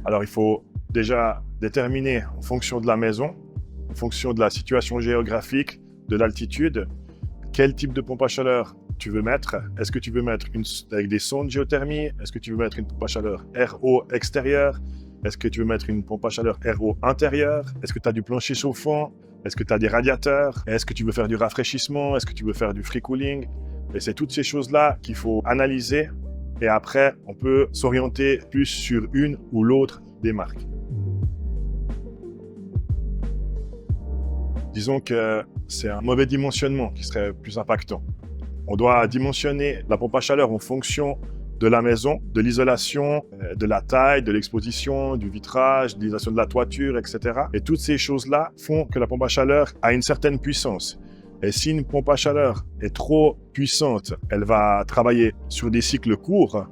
Alors, il faut déjà déterminer en fonction de la maison, en fonction de la situation géographique, de l'altitude, quel type de pompe à chaleur tu veux mettre. Est-ce que tu veux mettre avec des sondes géothermie? Est-ce que tu veux mettre une pompe à chaleur RO extérieure? Est-ce que tu veux mettre une pompe à chaleur RO intérieure? Est-ce que tu as du plancher chauffant? Est-ce que tu as des radiateurs? Est-ce que tu veux faire du rafraîchissement? Est-ce que tu veux faire du free cooling? Et c'est toutes ces choses-là qu'il faut analyser. Et après, on peut s'orienter plus sur une ou l'autre des marques. Disons que c'est un mauvais dimensionnement qui serait plus impactant. On doit dimensionner la pompe à chaleur en fonction de la maison, de l'isolation, de la taille, de l'exposition, du vitrage, de l'isolation de la toiture, etc. Et toutes ces choses-là font que la pompe à chaleur a une certaine puissance. Et si une pompe à chaleur est trop puissante, elle va travailler sur des cycles courts.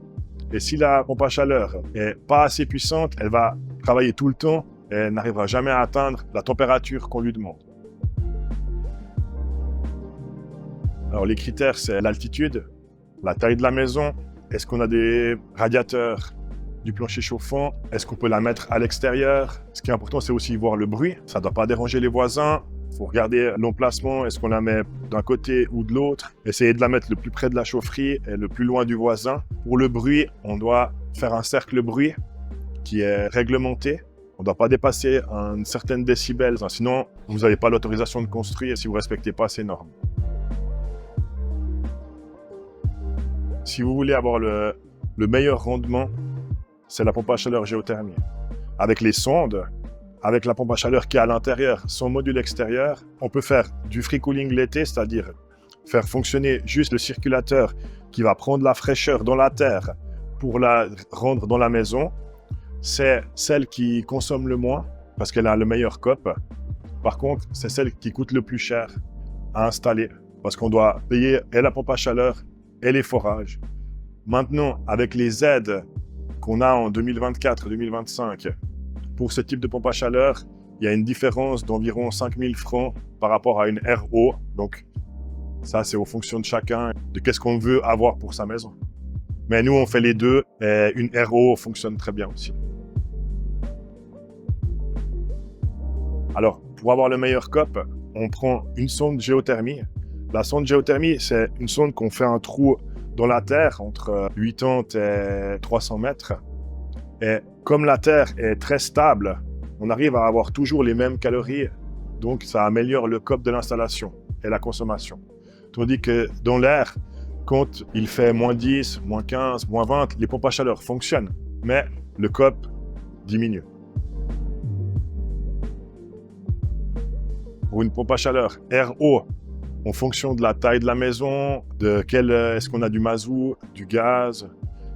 Et si la pompe à chaleur est pas assez puissante, elle va travailler tout le temps et elle n'arrivera jamais à atteindre la température qu'on lui demande. Alors les critères, c'est l'altitude, la taille de la maison, est-ce qu'on a des radiateurs, du plancher chauffant, est-ce qu'on peut la mettre à l'extérieur. Ce qui est important, c'est aussi voir le bruit, ça ne doit pas déranger les voisins. Il faut regarder l'emplacement, est-ce qu'on la met d'un côté ou de l'autre. Essayer de la mettre le plus près de la chaufferie et le plus loin du voisin. Pour le bruit, on doit faire un cercle bruit qui est réglementé. On ne doit pas dépasser une certaine décibel, sinon vous n'avez pas l'autorisation de construire si vous ne respectez pas ces normes. Si vous voulez avoir le meilleur rendement, c'est la pompe à chaleur géothermie. Avec les sondes, avec la pompe à chaleur qui est à l'intérieur, son module extérieur, on peut faire du free cooling l'été, c'est-à-dire faire fonctionner juste le circulateur qui va prendre la fraîcheur dans la terre pour la rendre dans la maison. C'est celle qui consomme le moins parce qu'elle a le meilleur COP. Par contre, c'est celle qui coûte le plus cher à installer parce qu'on doit payer et la pompe à chaleur et les forages. Maintenant, avec les aides qu'on a en 2024-2025, pour ce type de pompe à chaleur, il y a une différence d'environ 5 000 francs par rapport à une RO. Donc, ça, c'est en fonction de chacun, de qu'est-ce qu'on veut avoir pour sa maison. Mais nous, on fait les deux et une RO fonctionne très bien aussi. Alors, pour avoir le meilleur COP, on prend une sonde géothermie. La sonde géothermie, c'est une sonde qu'on fait un trou dans la terre entre 80 et 300 mètres. Et comme la terre est très stable, on arrive à avoir toujours les mêmes calories. Donc, ça améliore le COP de l'installation et la consommation. Tandis que dans l'air, quand il fait moins 10, moins 15, moins 20, les pompes à chaleur fonctionnent, mais le COP diminue. Pour une pompe à chaleur RO, en fonction de la taille de la maison, est-ce qu'on a du mazout, du gaz,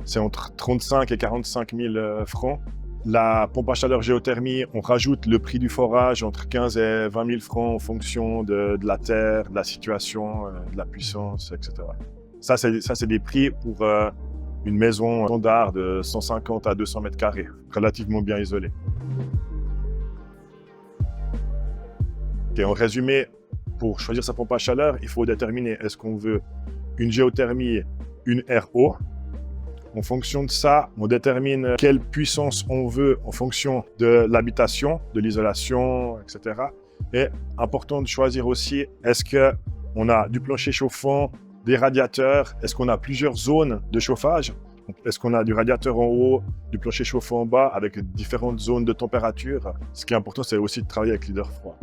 c'est entre 35 et 45 000 francs. La pompe à chaleur géothermie, on rajoute le prix du forage entre 15 et 20 000 francs en fonction de la terre, de la situation, de la puissance, etc. Ça, c'est des prix pour une maison standard de 150 à 200 mètres carrés, relativement bien isolée. Et en résumé, pour choisir sa pompe à chaleur, il faut déterminer est-ce qu'on veut une géothermie, une RO. En fonction de ça, on détermine quelle puissance on veut en fonction de l'habitation, de l'isolation, etc. Et important de choisir aussi, est-ce qu'on a du plancher chauffant, des radiateurs, est-ce qu'on a plusieurs zones de chauffage? Est-ce qu'on a du radiateur en haut, du plancher chauffant en bas avec différentes zones de température? Ce qui est important, c'est aussi de travailler avec leader froid.